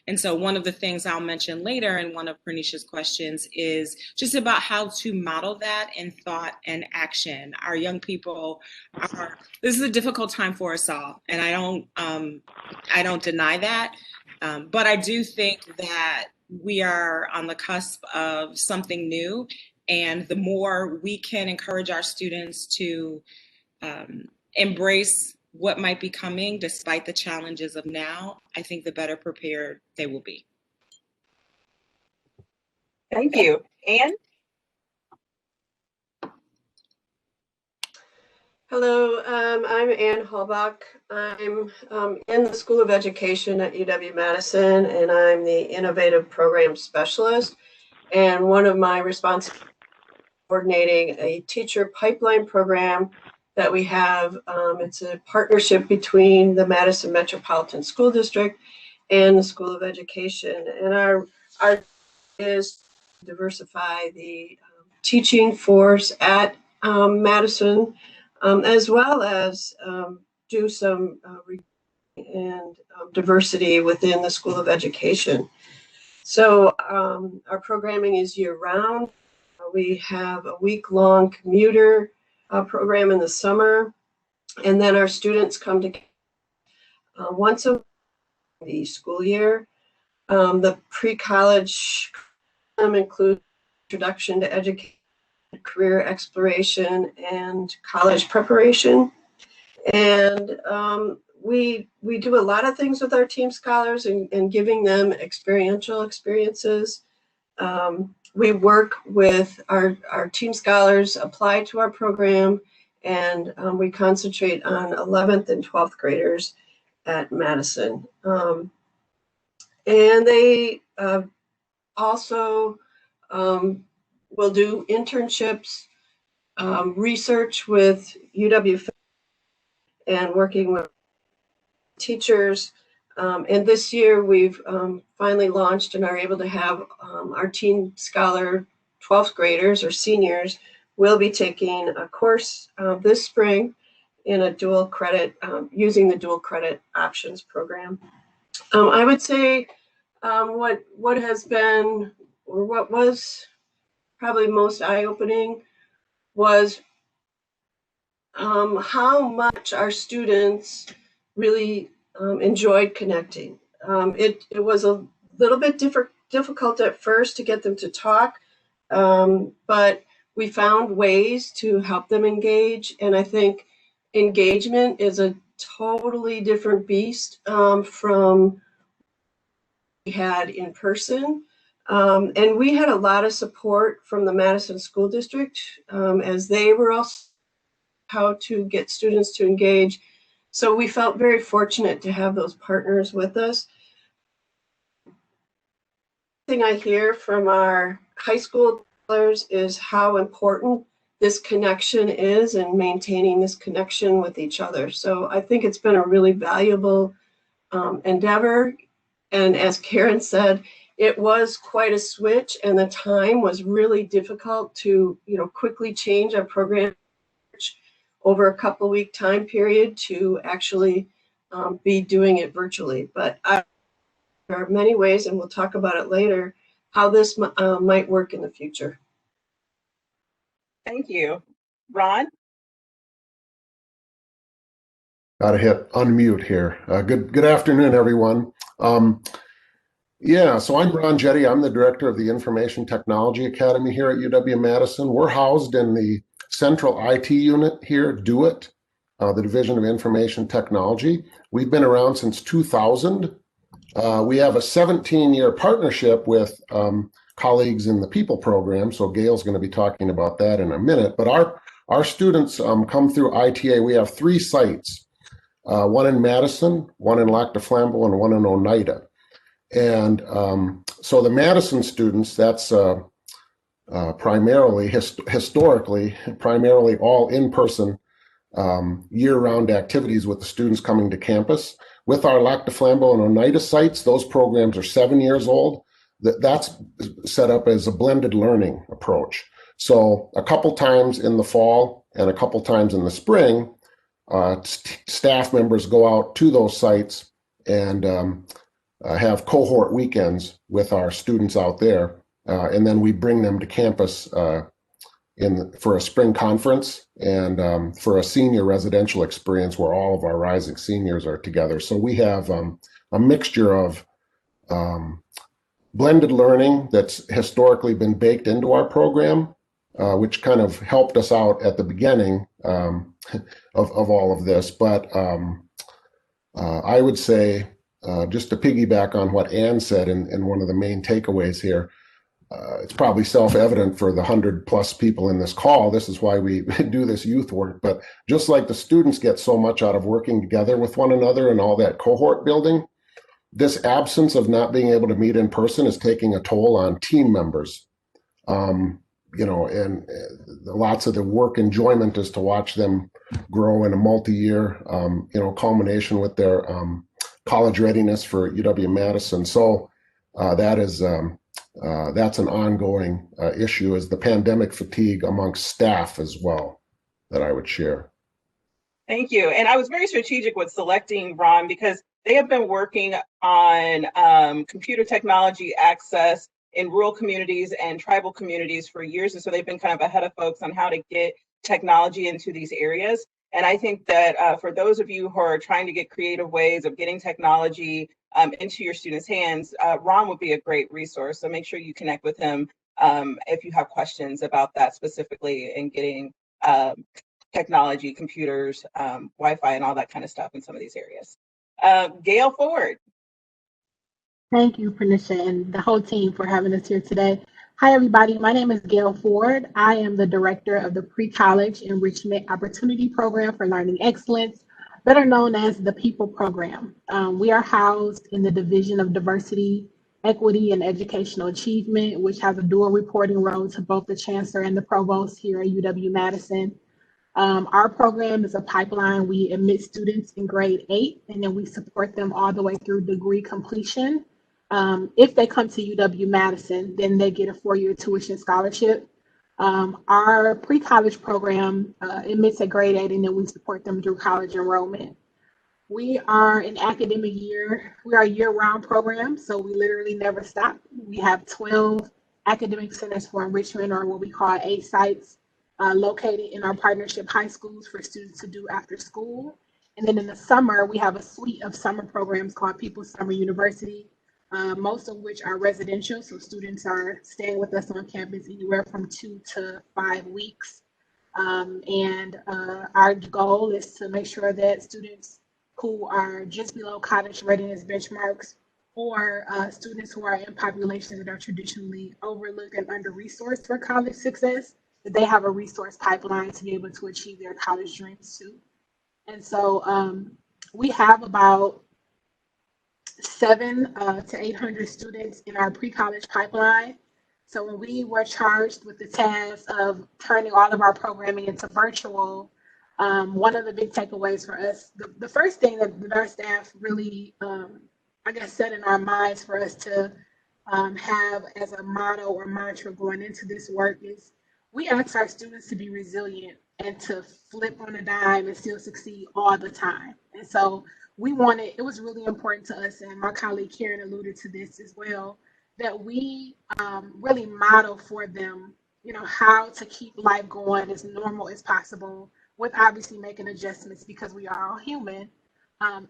And so one of the things I'll mention later in one of Pernisha's questions is just about how to model that in thought and action. Our young people this is a difficult time for us all, and I don't deny that. But I do think that we are on the cusp of something new, and the more we can encourage our students to embrace what might be coming despite the challenges of now, I think the better prepared they will be. Thank you. Anne? Hello, I'm Ann Halbach. I'm in the School of Education at UW-Madison, and I'm the Innovative Program Specialist. And one of my responsibilities is coordinating a teacher pipeline program that we have. It's a partnership between the Madison Metropolitan School District and the School of Education. And our is to diversify the teaching force at Madison, as well as do some diversity within the School of Education. So our programming is year-round. We have a week-long commuter program in the summer, and then our students come to once a week the school year. The pre-college includes introduction to education, career exploration, and college preparation. And we do a lot of things with our team scholars and giving them experiential experiences. We work with our team scholars, apply to our program, and we concentrate on 11th and 12th graders at Madison. And they also will do internships, research with UW and working with teachers. And this year we've finally launched and are able to have our teen scholar 12th graders or seniors will be taking a course this spring in a dual credit, using the dual credit options program. I would say what has been, or what was probably most eye-opening was how much our students really enjoyed connecting. It was a little bit difficult at first to get them to talk, but we found ways to help them engage. And I think engagement is a totally different beast from we had in person. And we had a lot of support from the Madison School District as they were also how to get students to engage. So we felt very fortunate to have those partners with us. The thing I hear from our high school scholars is how important this connection is and maintaining this connection with each other. So I think it's been a really valuable endeavor. And as Karen said, it was quite a switch, and the time was really difficult to, quickly change our program over a couple-week time period to actually be doing it virtually. But there are many ways, and we'll talk about it later, how this might work in the future. Thank you. Ron? Got to hit unmute here. Good afternoon, everyone. So I'm Bryan Jetty. I'm the director of the Information Technology Academy here at UW-Madison. We're housed in the central IT unit here, DoIT, the Division of Information Technology. We've been around since 2000. We have a 17-year partnership with colleagues in the People program, so Gail's going to be talking about that in a minute. But our students come through ITA. We have 3 sites, one in Madison, one in Lac du Flambeau, and one in Oneida. And so the Madison students, that's primarily, historically, primarily all in-person year-round activities with the students coming to campus. With our Lac du Flambeau and Oneida sites, those programs are 7 years old. That's set up as a blended learning approach. So a couple times in the fall and a couple times in the spring, staff members go out to those sites and have cohort weekends with our students out there, and then we bring them to campus for a spring conference and for a senior residential experience where all of our rising seniors are together. So we have a mixture of blended learning that's historically been baked into our program, which kind of helped us out at the beginning of all of this. But I would say, just to piggyback on what Ann said in one of the main takeaways here, it's probably self-evident for the 100+ people in this call. This is why we do this youth work. But just like the students get so much out of working together with one another and all that cohort building, this absence of not being able to meet in person is taking a toll on team members. And lots of the work enjoyment is to watch them grow in a multi-year, culmination with their college readiness for UW-Madison. So that's an ongoing issue, is the pandemic fatigue amongst staff as well, that I would share. Thank you. And I was very strategic with selecting Ron because they have been working on computer technology access in rural communities and tribal communities for years. And so they've been kind of ahead of folks on how to get technology into these areas. And I think that for those of you who are trying to get creative ways of getting technology into your students' hands, Ron would be a great resource. So make sure you connect with him if you have questions about that specifically and getting technology, computers, Wi-Fi, and all that kind of stuff in some of these areas. Gail Ford. Thank you, Pernisha, and the whole team for having us here today. Hi, everybody. My name is Gail Ford. I am the director of the Pre-College Enrichment Opportunity Program for Learning Excellence, better known as the PEOPLE program. We are housed in the Division of Diversity, Equity, and Educational Achievement, which has a dual reporting role to both the Chancellor and the Provost here at UW-Madison. Our program is a pipeline. We admit students in grade 8, and then we support them all the way through degree completion. If they come to UW-Madison, then they get a 4-year tuition scholarship. Our pre-college program admits at grade 8, and then we support them through college enrollment. We are an academic year. We are a year-round program, so we literally never stop. We have 12 academic centers for enrichment, or what we call A sites, located in our partnership high schools for students to do after school. And then in the summer, we have a suite of summer programs called People's Summer University, most of which are residential. So students are staying with us on campus anywhere from 2 to 5 weeks. Our goal is to make sure that students who are just below college readiness benchmarks, or students who are in populations that are traditionally overlooked and under-resourced for college success, that they have a resource pipeline to be able to achieve their college dreams too. And so we have about 700 to 800 students in our pre-college pipeline. So when we were charged with the task of turning all of our programming into virtual, one of the big takeaways for us, the first thing that our staff really, set in our minds for us to have as a motto or mantra going into this work is, we ask our students to be resilient and to flip on a dime and still succeed all the time. And so it was really important to us, and my colleague Karen alluded to this as well, that we really model for them, how to keep life going as normal as possible, with obviously making adjustments because we are all human,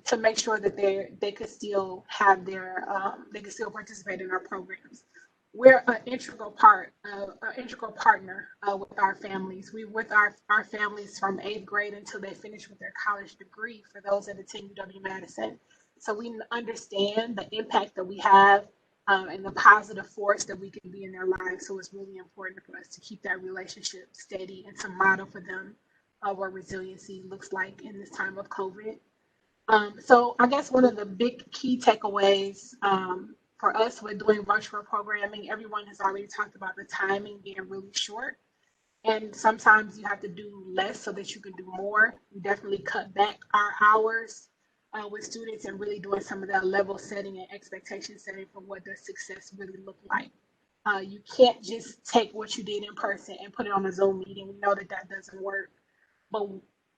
to make sure that they could still have they could still participate in our programs. We're an integral partner with our families. We with our families from 8th grade until they finish with their college degree for those that attend UW-Madison. So we understand the impact that we have and the positive force that we can be in their lives. So it's really important for us to keep that relationship steady and to model for them what resiliency looks like in this time of COVID. So I guess one of the big key takeaways for us with doing virtual programming, everyone has already talked about the timing being really short. And sometimes you have to do less so that you can do more. We definitely cut back our hours with students and really doing some of that level setting and expectation setting for what does success really look like. You can't just take what you did in person and put it on a Zoom meeting. We know that doesn't work. But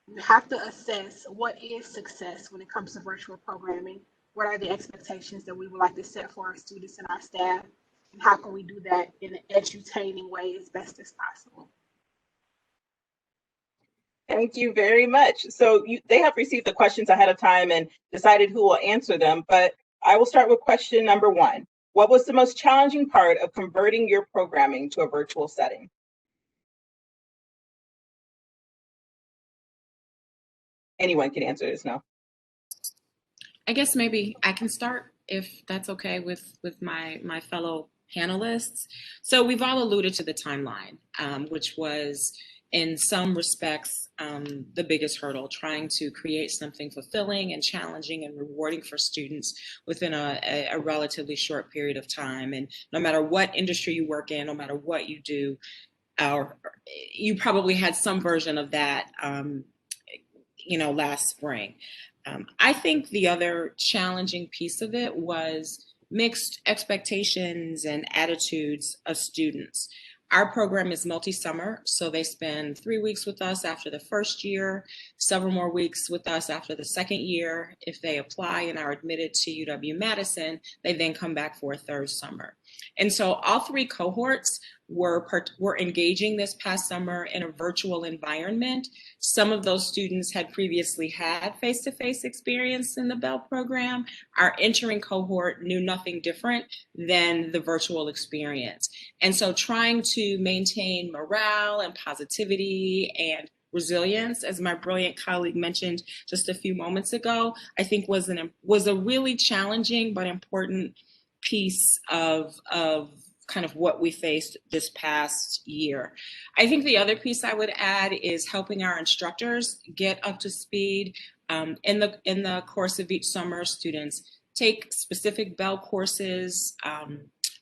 you have to assess what is success when it comes to virtual programming. what are the expectations that we would like to set for our students and our staff, and how can we do that in an edutaining way as best as possible. Thank you very much. So they have received the questions ahead of time and decided who will answer them, but I will start with question number 1. What was the most challenging part of converting your programming to a virtual setting? Anyone can answer this now. I guess maybe I can start if that's okay with my fellow panelists. So we've all alluded to the timeline, which was in some respects the biggest hurdle, trying to create something fulfilling and challenging and rewarding for students within a relatively short period of time. And no matter what industry you work in, no matter what you do, you probably had some version of that last spring. I think the other challenging piece of it was mixed expectations and attitudes of students. Our program is multi-summer, so they spend 3 weeks with us after the first year, several more weeks with us after the second year. If they apply and are admitted to UW-Madison, they then come back for a third summer. And so all 3 cohorts were engaging this past summer in a virtual environment. Some of those students had previously had face-to-face experience in the Bell program. Our entering cohort knew nothing different than the virtual experience. And so trying to maintain morale and positivity and resilience, as my brilliant colleague mentioned just a few moments ago, I think was a really challenging but important piece of kind of what we faced this past year. I think the other piece I would add is helping our instructors get up to speed. In the course of each summer, students take specific Bell courses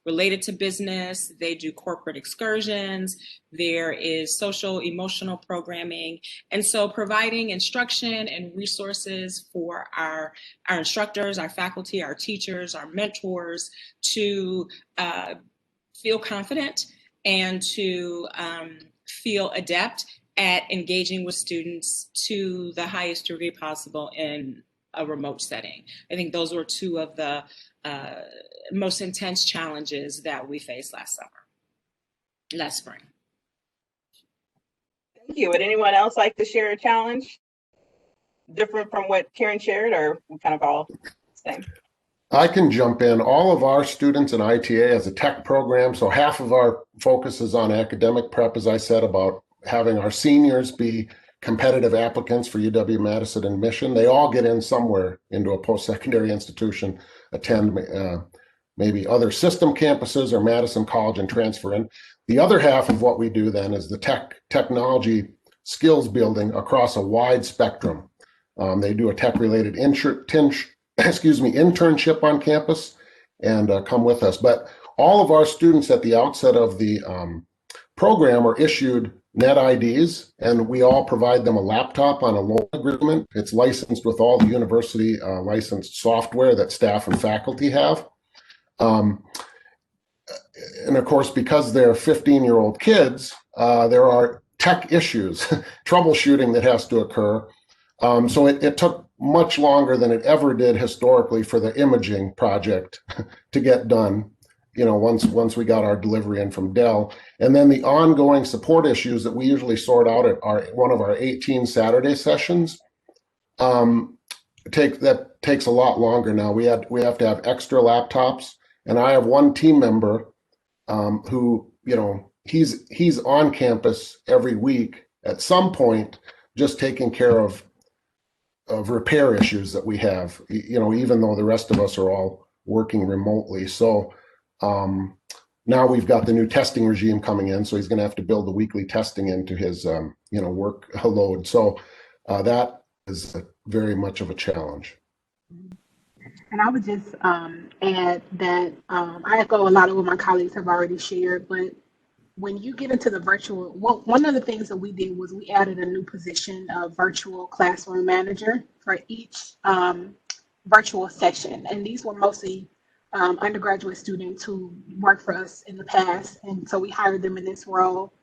related to business. They do corporate excursions. There is social emotional programming. And so providing instruction and resources for our instructors, our faculty, our teachers, our mentors to feel confident and to feel adept at engaging with students to the highest degree possible in a remote setting. I think those were 2 of the most intense challenges that we faced last spring. Thank you. Would anyone else like to share a challenge different from what Karen shared, or we kind of all the same? I can jump in. All of our students in ITA has a tech program, so half of our focus is on academic prep, as I said, about having our seniors be competitive applicants for UW-Madison admission. They all get in somewhere into a post-secondary institution, attend maybe other system campuses or Madison College and transfer in. The other half of what we do then is the technology skills building across a wide spectrum. They do a tech-related internship on campus and come with us. But all of our students at the outset of the program are issued net IDs, and we all provide them a laptop on a loan agreement. It's licensed with all the university licensed software that staff and faculty have. And of course, because they're 15-year-old kids, there are tech issues, troubleshooting that has to occur. So it took much longer than it ever did historically for the imaging project to get done, once we got our delivery in from Dell. And then the ongoing support issues that we usually sort out at one of our 18 Saturday sessions, takes a lot longer now. We have to have extra laptops, and I have one team member who, he's on campus every week at some point, just taking care of repair issues that we have, even though the rest of us are all working remotely. So now we've got the new testing regime coming in, so he's going to have to build the weekly testing into his, work load. So that is very much of a challenge. And I would just add that I echo a lot of what my colleagues have already shared, but when you get into the virtual, one of the things that we did was we added a new position of virtual classroom manager for each virtual session. And these were mostly undergraduate students who worked for us in the past. And so we hired them in this role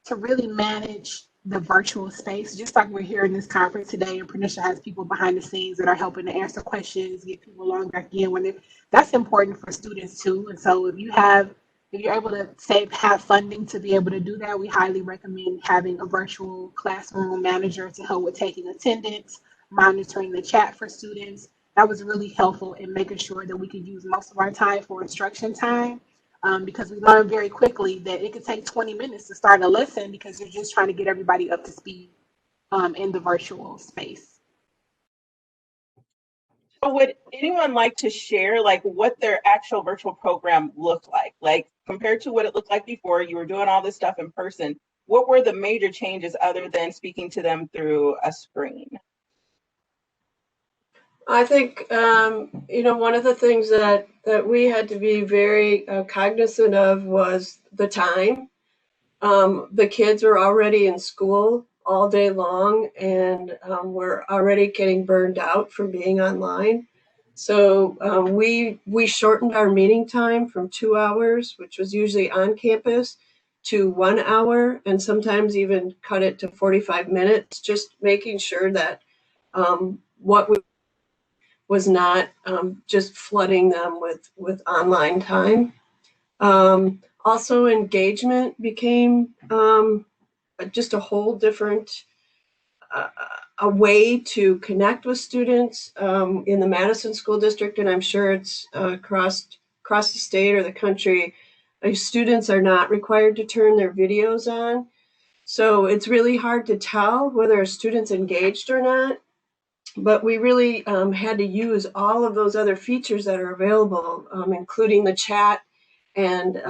to really manage the virtual space, just like we're here in this conference today, and Pernisha has people behind the scenes that are helping to answer questions, get people along back in when they, that's important for students too. And so if you're able to have funding to be able to do that, we highly recommend having a virtual classroom manager to help with taking attendance, monitoring the chat for students. That was really helpful in making sure that we could use most of our time for instruction time, because we learned very quickly that it could take 20 minutes to start a lesson because you're just trying to get everybody up to speed in the virtual space. So would anyone like to share like what their actual virtual program looked like? Like compared to what it looked like before, you were doing all this stuff in person. What were the major changes other than speaking to them through a screen? I think, one of the things that we had to be very cognizant of was the time. The kids were already in school all day long, and we're already getting burned out from being online. So we shortened our meeting time from 2 hours, which was usually on campus, to 1 hour, and sometimes even cut it to 45 minutes, just making sure that what we was not just flooding them with online time. Also, engagement became just a whole different uh, a way to connect with students in the Madison School District, and I'm sure it's across the state or the country. Students are not required to turn their videos on, so it's really hard to tell whether a student's engaged or not. But we really had to use all of those other features that are available, including the chat, and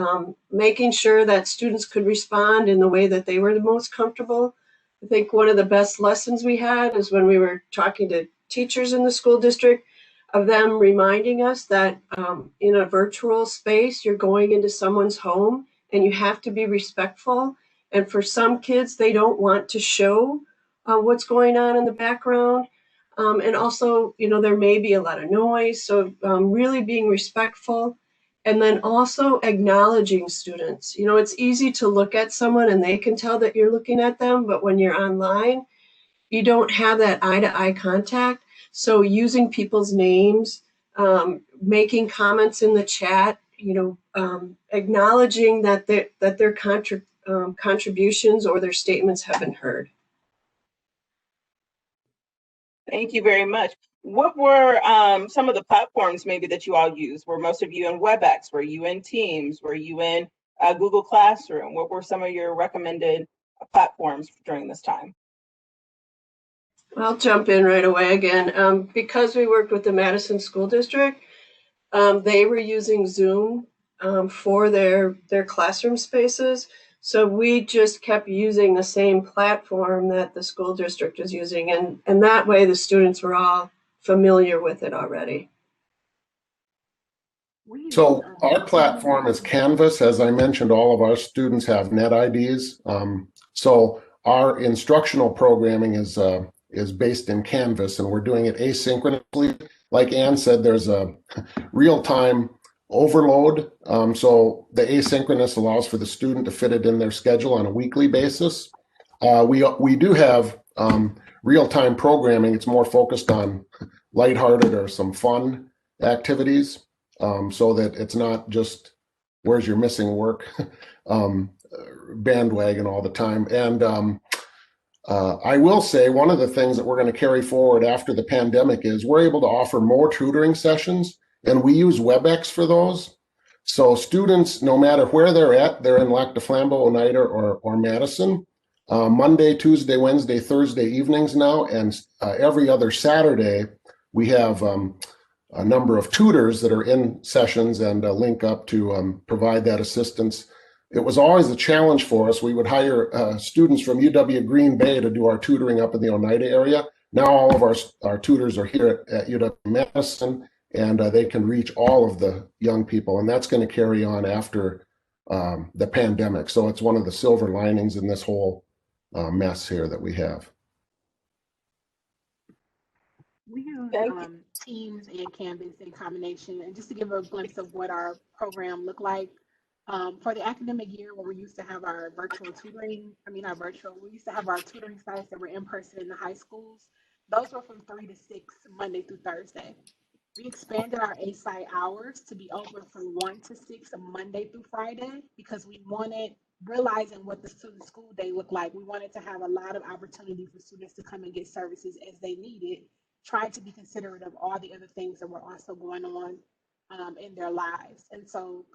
making sure that students could respond in the way that they were the most comfortable. I think one of the best lessons we had is when we were talking to teachers in the school district, of them reminding us that in a virtual space, you're going into someone's home and you have to be respectful. And for some kids, they don't want to show what's going on in the background. And also, there may be a lot of noise. So really being respectful, and then also acknowledging students. It's easy to look at someone and they can tell that you're looking at them, but when you're online, you don't have that eye-to-eye contact. So using people's names, making comments in the chat, acknowledging that their contributions or their statements have been heard. Thank you very much. What were some of the platforms maybe that you all used? Were most of you in WebEx? Were you in Teams? Were you in Google Classroom? What were some of your recommended platforms during this time? I'll jump in right away again. Because we worked with the Madison School District, they were using Zoom for their classroom spaces. So we just kept using the same platform that the school district was using. And that way the students were all familiar with it already. So our platform is Canvas. As I mentioned, all of our students have net IDs. So our instructional programming is based in Canvas, and we're doing it asynchronously. Like Ann said, there's a real-time overload. So the asynchronous allows for the student to fit it in their schedule on a weekly basis. We do have real-time programming. It's more focused on lighthearted or some fun activities, so that it's not just where's your missing work bandwagon all the time. And I will say one of the things that we're going to carry forward after the pandemic is we're able to offer more tutoring sessions, and we use WebEx for those. So students, no matter where they're at, they're in Lac du Flambeau, Oneida, or Madison, Monday, Tuesday, Wednesday, Thursday evenings now, and every other Saturday, we have a number of tutors that are in sessions and link up to provide that assistance. It was always a challenge for us. We would hire students from UW Green Bay to do our tutoring up in the Oneida area. Now all of our tutors are here at UW Madison, and they can reach all of the young people, and that's going to carry on after the pandemic. So it's one of the silver linings in this whole mess here that we have. We use Teams and Canvas in combination. And just to give a glimpse of what our program looked like, For the academic year, when we used to have our virtual tutoring, I mean, not virtual, we used to have our tutoring sites that were in person in the high schools. Those were from 3 to 6, Monday through Thursday. We expanded our A-site hours to be open from 1 to 6, Monday through Friday, because we wanted, realizing what the student school day looked like, we wanted to have a lot of opportunity for students to come and get services as they needed, trying to be considerate of all the other things that were also going on in their lives. And so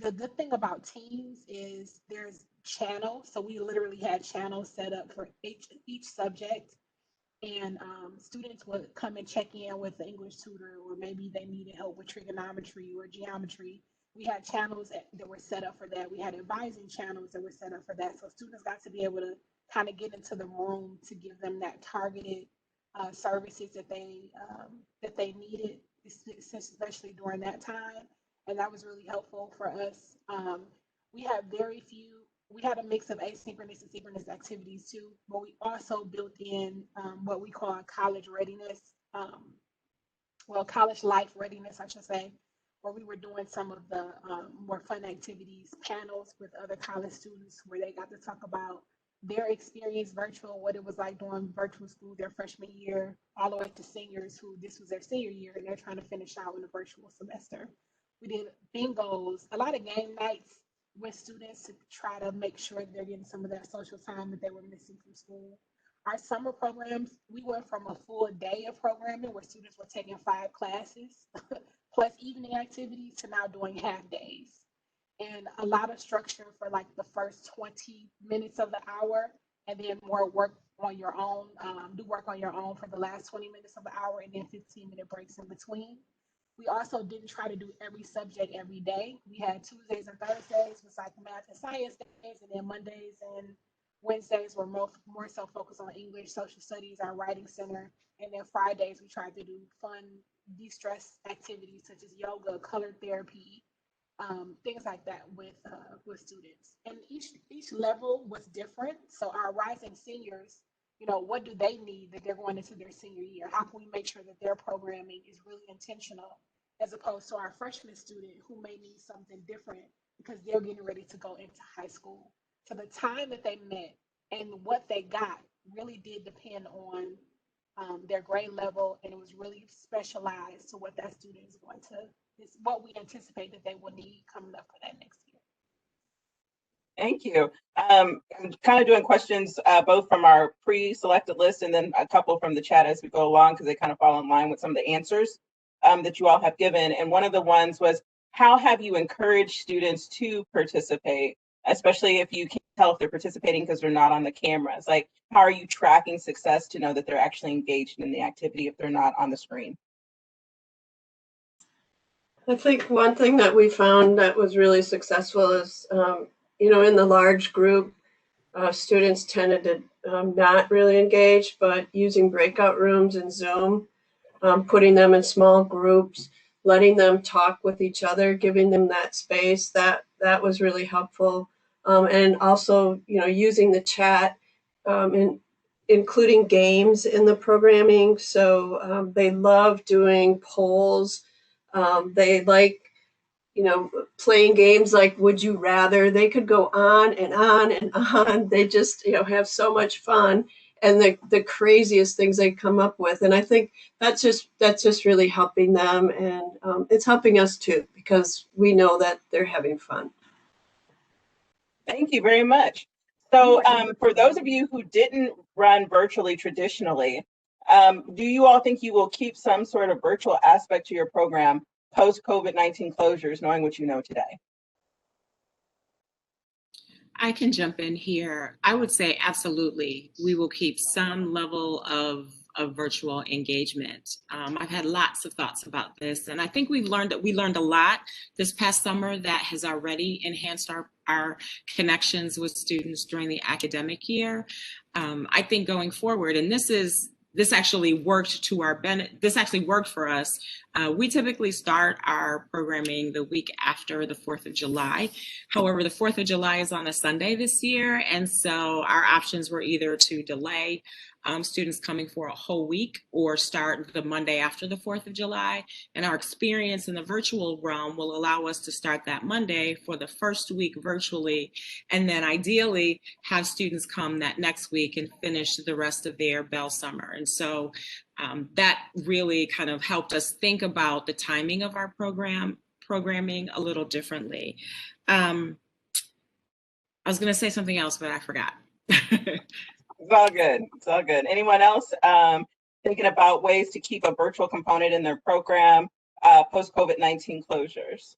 the good thing about Teams is there's channels. So we literally had channels set up for each subject, and students would come and check in with the English tutor, or maybe they needed help with trigonometry or geometry. We had channels that were set up for that. We had advising channels that were set up for that. So students got to be able to kind of get into the room to give them that targeted services that they needed, especially during that time. And that was really helpful for us. We have very few we had a mix of asynchronous and synchronous activities too, but we also built in what we call college readiness, college life readiness, I should say, where we were doing some of the more fun activities, panels with other college students where they got to talk about their experience virtual, what it was like doing virtual school their freshman year, all the way to seniors who this was their senior year and they're trying to finish out in a virtual semester. We did bingos, a lot of game nights with students to try to make sure they're getting some of that social time that they were missing from school. Our summer programs, we went from a full day of programming where students were taking 5 classes plus evening activities to now doing half days. And a lot of structure for like the first 20 minutes of the hour, and then more work on your own, do work on your own for the last 20 minutes of the hour, and then 15-minute breaks in between. We also didn't try to do every subject every day. We had Tuesdays and Thursdays was like math and science days, and then Mondays and Wednesdays were more so focused on English, social studies, our writing center, and then Fridays we tried to do fun de-stress activities such as yoga, color therapy, things like that with students. And each level was different. So our rising seniors, what do they need that they're going into their senior year? How can we make sure that their programming is really intentional, as opposed to our freshman student who may need something different because they're getting ready to go into high school. So the time that they met and what they got really did depend on their grade level, and it was really specialized to what that student is going to, is what we anticipate that they will need coming up for that next year. Thank you. I'm kind of doing questions both from our pre-selected list and then a couple from the chat as we go along, because they kind of fall in line with some of the answers that you all have given. And one of the ones was, how have you encouraged students to participate, especially if you can't tell if they're participating because they're not on the cameras? Like, how are you tracking success to know that they're actually engaged in the activity if they're not on the screen? I think one thing that we found that was really successful is, in the large group, students tended to not really engage, but using breakout rooms and Zoom, putting them in small groups, letting them talk with each other, giving them that space, that was really helpful. And also, using the chat and including games in the programming. So they love doing polls. They like, playing games like Would You Rather. They could go on and on and on. They just, have so much fun, and the craziest things they come up with. And I think that's just really helping them, and it's helping us too, because we know that they're having fun. Thank you very much. So for those of you who didn't run virtually traditionally, do you all think you will keep some sort of virtual aspect to your program post-COVID-19 closures, knowing what you know today? I can jump in here. I would say absolutely. We will keep some level of virtual engagement. I've had lots of thoughts about this, and I think we learned a lot this past summer that has already enhanced our connections with students during the academic year. I think going forward, and this actually worked to our benefit. This actually worked for us. We typically start our programming the week after the 4th of July. However, the 4th of July is on a Sunday this year, and so our options were either to delay students coming for a whole week or start the Monday after the 4th of July. And our experience in the virtual realm will allow us to start that Monday for the first week virtually, and then ideally have students come that next week and finish the rest of their Bell Summer. And so that really kind of helped us think about the timing of our programming a little differently. I was going to say something else, but I forgot. It's all good. It's all good. Anyone else thinking about ways to keep a virtual component in their program post COVID-19 closures?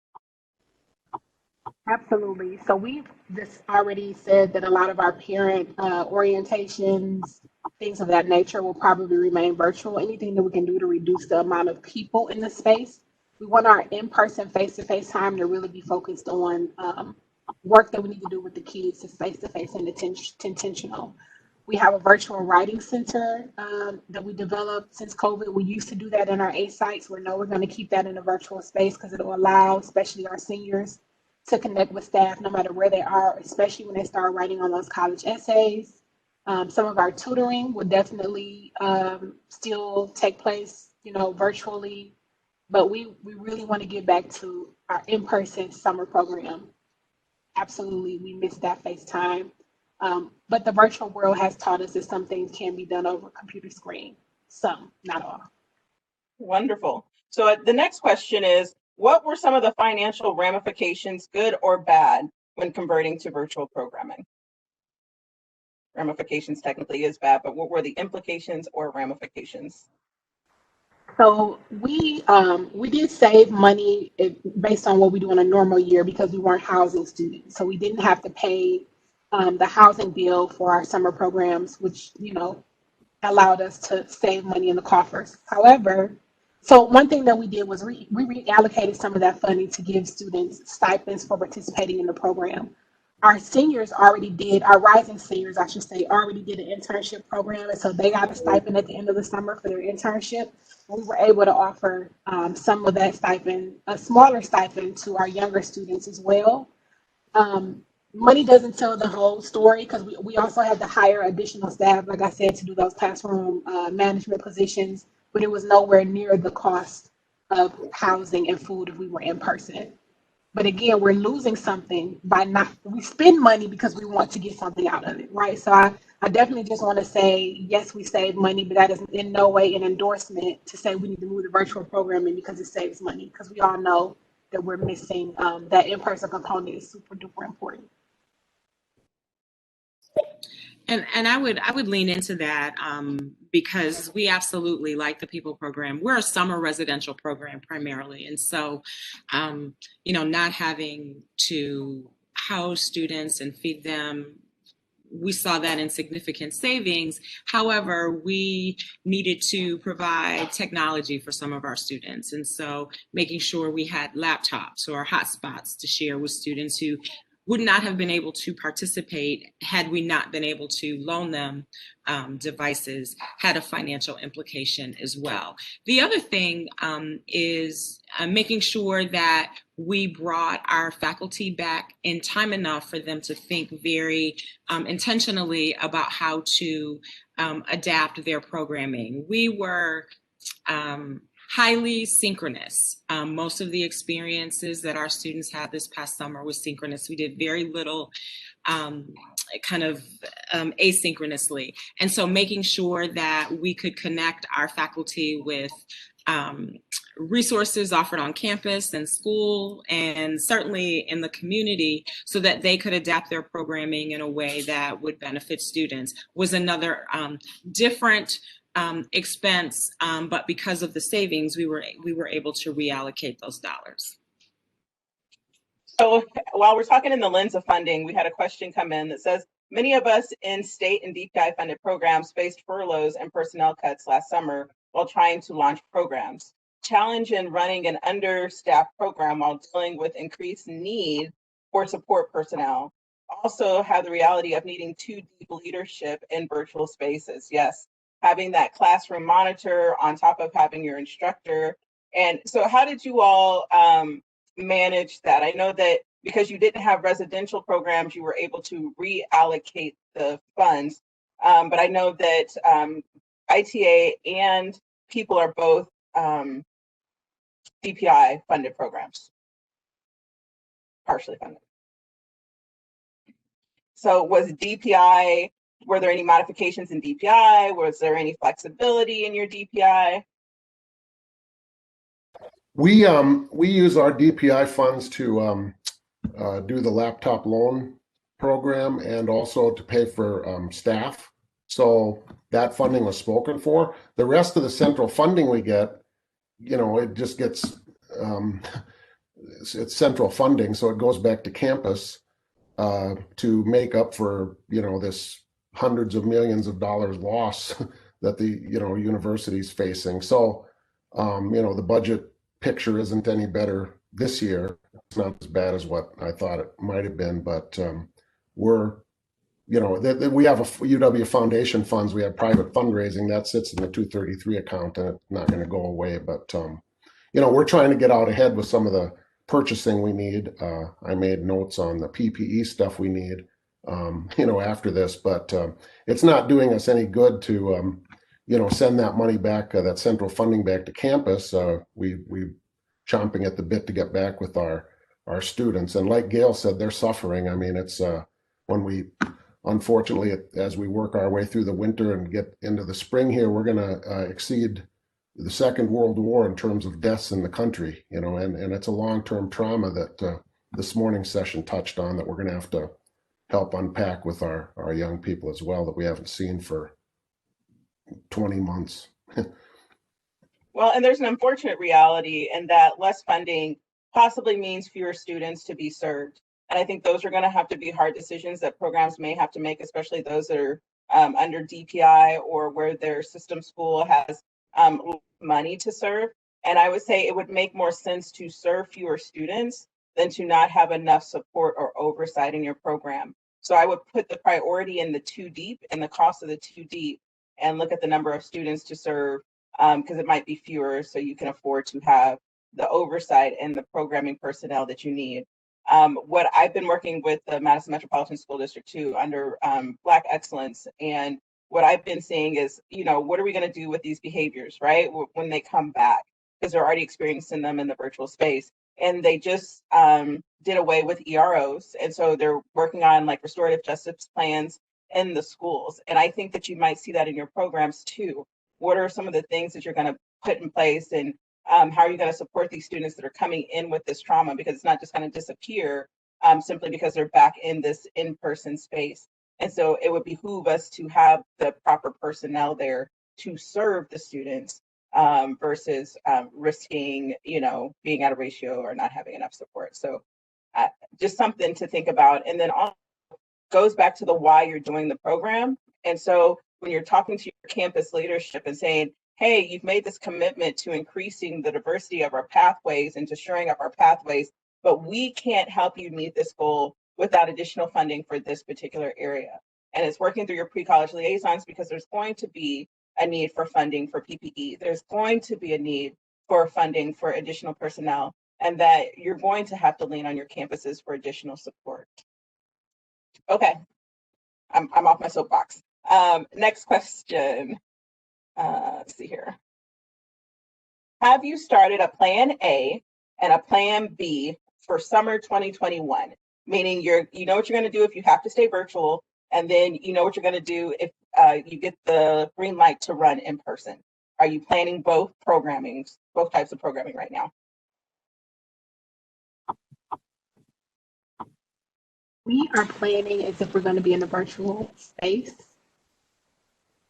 Absolutely. So we've just already said that a lot of our parent orientations, things of that nature, will probably remain virtual. Anything that we can do to reduce the amount of people in the space. We want our in-person, face-to-face time to really be focused on work that we need to do with the kids, is face-to-face and intentional. We have a virtual writing center that we developed since COVID. We used to do that in our A sites. We're going to keep that in a virtual space because it'll allow, especially our seniors, to connect with staff no matter where they are, especially when they start writing on those college essays. Some of our tutoring will definitely still take place, virtually, but we really want to get back to our in-person summer program. Absolutely, we miss that FaceTime. But the virtual world has taught us that some things can be done over a computer screen. Some, not all. Wonderful. So the next question is, what were some of the financial ramifications, good or bad, when converting to virtual programming? Ramifications technically is bad, but what were the implications or ramifications? So we did save money based on what we do in a normal year because we weren't housing students. So we didn't have to pay the housing bill for our summer programs, which allowed us to save money in the coffers. However, so one thing that we did was we reallocated some of that funding to give students stipends for participating in the program. Our seniors already did, our rising seniors, I should say, already did an internship program. And so they got a stipend at the end of the summer for their internship. We were able to offer some of that stipend, a smaller stipend, to our younger students as well. Money doesn't tell the whole story because we also had to hire additional staff, like I said, to do those classroom management positions, but it was nowhere near the cost of housing and food if we were in person. But again, we're losing something by not, we spend money because we want to get something out of it, right? So I definitely just want to say, yes, we save money, but that is in no way an endorsement to say we need to move the virtual programming because it saves money, because we all know that we're missing that in-person component is super duper important. And I would lean into that because we absolutely like the People program. We're a summer residential program primarily, and so not having to house students and feed them, we saw that in significant savings. However, we needed to provide technology for some of our students, and so making sure we had laptops or hotspots to share with students who would not have been able to participate had we not been able to loan them devices had a financial implication as well. The other thing is making sure that we brought our faculty back in time enough for them to think very intentionally about how to adapt their programming. We were highly synchronous. Most of the experiences that our students had this past summer was synchronous. We did very little asynchronously. And so making sure that we could connect our faculty with resources offered on campus and school and certainly in the community so that they could adapt their programming in a way that would benefit students was another different expense, but because of the savings, we were able to reallocate those dollars. So while we're talking in the lens of funding, we had a question come in that says, many of us in state and DPI funded programs faced furloughs and personnel cuts last summer while trying to launch programs. Challenge in running an understaffed program while dealing with increased need for support personnel. Also have the reality of needing too deep leadership in virtual spaces. Yes, having that classroom monitor on top of having your instructor. And so how did you all manage that? I know that because you didn't have residential programs, you were able to reallocate the funds. But I know that ITA and people are both DPI funded programs, partially funded. So was DPI, were there any modifications in DPI? Was there any flexibility in your DPI? We use our DPI funds to do the laptop loan program and also to pay for staff. So that funding was spoken for. The rest of the central funding we get, it just gets it's central funding, so it goes back to campus to make up for this hundreds of millions of dollars loss that the university's facing. So the budget picture isn't any better this year. It's not as bad as what I thought it might have been, but we're we have a UW Foundation funds. We have private fundraising that sits in the 233 account, and it's not going to go away. But we're trying to get out ahead with some of the purchasing we need. I made notes on the PPE stuff we need, after this, but it's not doing us any good to, send that money back, that central funding back to campus. We chomping at the bit to get back with our students. And like Gail said, they're suffering. I mean, it's when we, unfortunately, as we work our way through the winter and get into the spring here, we're going to exceed the Second World War in terms of deaths in the country, and it's a long-term trauma that this morning's session touched on that we're going to have to help unpack with our young people as well that we haven't seen for 20 months. Well, and there's an unfortunate reality in that less funding possibly means fewer students to be served. And I think those are going to have to be hard decisions that programs may have to make, especially those that are under DPI or where their system school has money to serve. And I would say it would make more sense to serve fewer students than to not have enough support or oversight in your program. So I would put the priority in the too deep and the cost of the too deep and look at the number of students to serve because it might be fewer, so you can afford to have the oversight and the programming personnel that you need. What I've been working with the Madison Metropolitan School District too under Black Excellence, and what I've been seeing is, what are we going to do with these behaviors, right? When they come back, because they're already experiencing them in the virtual space. And they just did away with EROs. And so they're working on like restorative justice plans in the schools. And I think that you might see that in your programs too. What are some of the things that you're going to put in place, and how are you going to support these students that are coming in with this trauma? Because it's not just going to disappear simply because they're back in this in-person space. And so it would behoove us to have the proper personnel there to serve the students versus risking, being at a ratio or not having enough support. So just something to think about. And then also goes back to the why you're doing the program. And so when you're talking to your campus leadership and saying, hey, you've made this commitment to increasing the diversity of our pathways and to shoring up our pathways, but we can't help you meet this goal without additional funding for this particular area. And it's working through your pre-college liaisons because there's going to be a need for funding for PPE. There's going to be a need for funding for additional personnel, and that you're going to have to lean on your campuses for additional support. Okay, I'm off my soapbox. Next question. Let's see here. Have you started a plan A and a plan B for summer 2021? Meaning you know what you're going to do if you have to stay virtual, and then you know what you're going to do if you get the green light to run in person. Are you planning both types of programming right now? We are planning as if we're going to be in a virtual space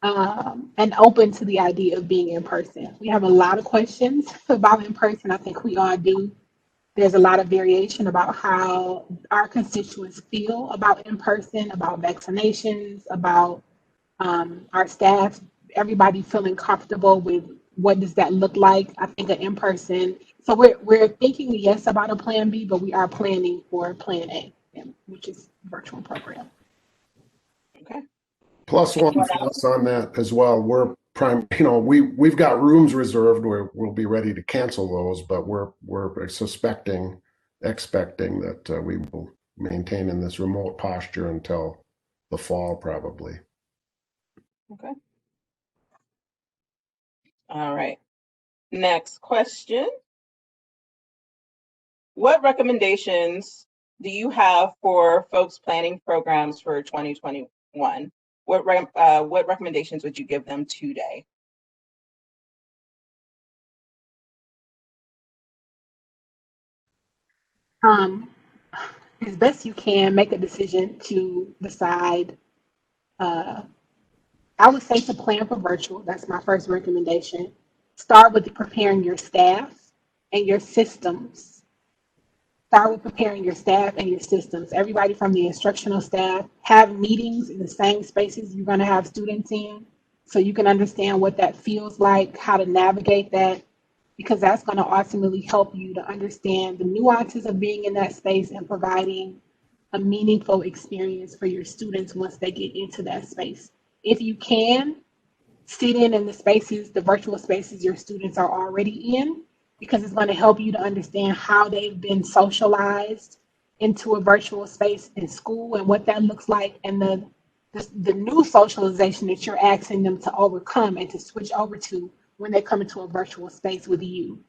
and open to the idea of being in person. We have a lot of questions about in person. I think we all do. There's a lot of variation about how our constituents feel about in person, about vaccinations, about our staff, everybody feeling comfortable with what does that look like. I think an in person. So we're thinking yes about a plan B, but we are planning for plan A, which is virtual program. Okay. Plus one for us on that as well. We've got rooms reserved where we'll be ready to cancel those, but we're expecting that we will maintain in this remote posture until the fall probably. Okay. All right. Next question. What recommendations do you have for folks planning programs for 2021? What recommendations would you give them today? As best you can, make a decision to decide. I would say to plan for virtual. That's my first recommendation. Start with preparing your staff and your systems. Start with preparing your staff and your systems. Everybody from the instructional staff have meetings in the same spaces you're going to have students in, so you can understand what that feels like, how to navigate that, because that's going to ultimately help you to understand the nuances of being in that space and providing a meaningful experience for your students once they get into that space. If you can, sit in the spaces, the virtual spaces your students are already in, because it's going to help you to understand how they've been socialized into a virtual space in school and what that looks like, and the new socialization that you're asking them to overcome and to switch over to when they come into a virtual space with you.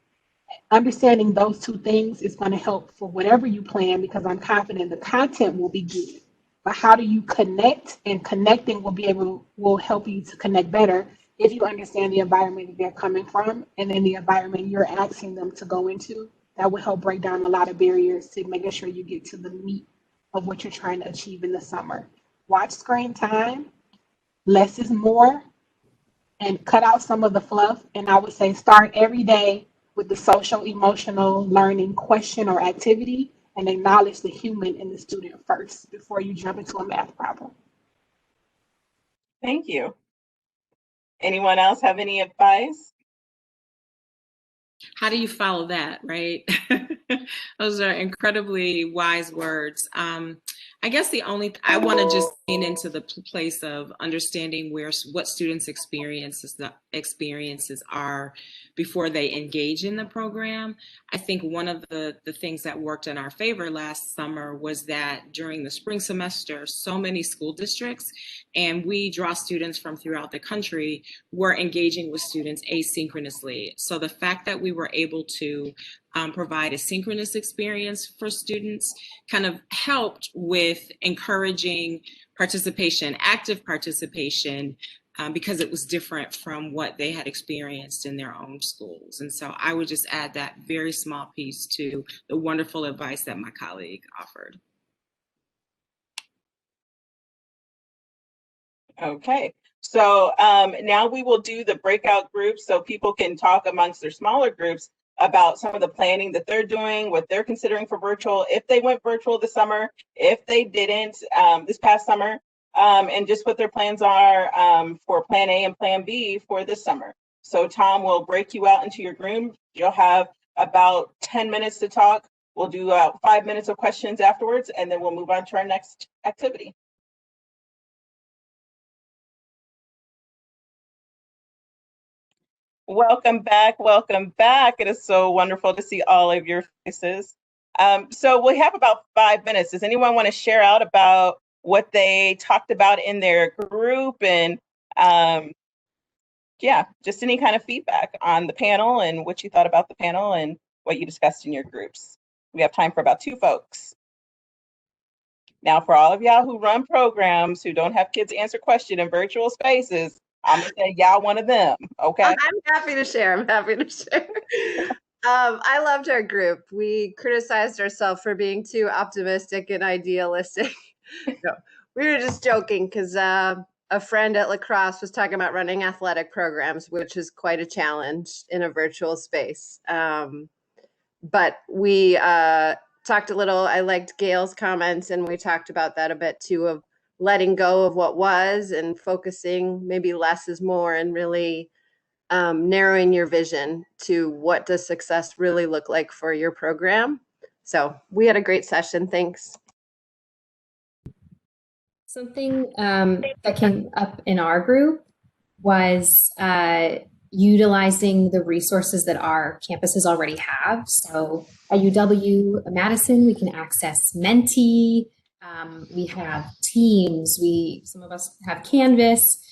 Understanding those two things is going to help for whatever you plan, because I'm confident the content will be good. But how do you connect? And connecting will help you to connect better if you understand the environment that they're coming from, and then the environment you're asking them to go into. That will help break down a lot of barriers to making sure you get to the meat of what you're trying to achieve in the summer. Watch screen time. Less is more, and cut out some of the fluff. And I would say start every day with the social emotional learning question or activity, and acknowledge the human in the student first before you jump into a math problem. Thank you. Anyone else have any advice? How do you follow that, right? Those are incredibly wise words. I guess I want to just lean into the place of understanding what students' experiences are before they engage in the program. I think one of the things that worked in our favor last summer was that during the spring semester, so many school districts, and we draw students from throughout the country, were engaging with students asynchronously. So the fact that we were able to provide a synchronous experience for students kind of helped with encouraging participation, active participation, because it was different from what they had experienced in their own schools. And so I would just add that very small piece to the wonderful advice that my colleague offered. Okay, so now we will do the breakout groups so people can talk amongst their smaller groups about some of the planning that they're doing, what they're considering for virtual, if they went virtual this summer, if they didn't this past summer, and just what their plans are for plan A and plan B for this summer. So Tom will break you out into your group. You'll have about 10 minutes to talk. We'll do about 5 minutes of questions afterwards, and then we'll move on to our next activity. Welcome back. Welcome back. It is so wonderful to see all of your faces. So we have about 5 minutes. Does anyone want to share out about what they talked about in their group, and yeah, just any kind of feedback on the panel and what you thought about the panel and what you discussed in your groups? We have time for about 2 folks. Now, for all of y'all who run programs who don't have kids answer questions in virtual spaces, I'm gonna say y'all one of them, okay? I'm happy to share. I loved our group. We criticized ourselves for being too optimistic and idealistic. No, we were just joking because a friend at lacrosse was talking about running athletic programs, which is quite a challenge in a virtual space. But we talked a little. I liked Gail's comments, and we talked about that a bit too, of letting go of what was and focusing, maybe less is more, and really narrowing your vision to what does success really look like for your program. So we had a great session. Thanks. Something that came up in our group was utilizing the resources that our campuses already have. So at UW-Madison, we can access Menti. We have Teams. Some of us have Canvas.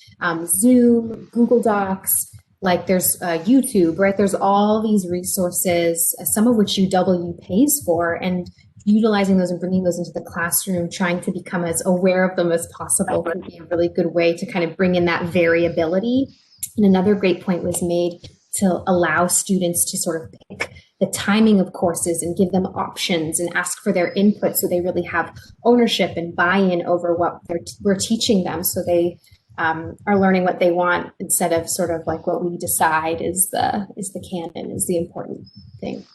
Zoom, Google Docs, like there's YouTube, right? There's all these resources, some of which UW pays for, and utilizing those and bringing those into the classroom, trying to become as aware of them as possible can be a really good way to kind of bring in that variability. And another great point was made to allow students to sort of pick the timing of courses and give them options and ask for their input so they really have ownership and buy-in over what we're teaching them, so they are learning what they want instead of sort of like what we decide is the canon, is the important thing.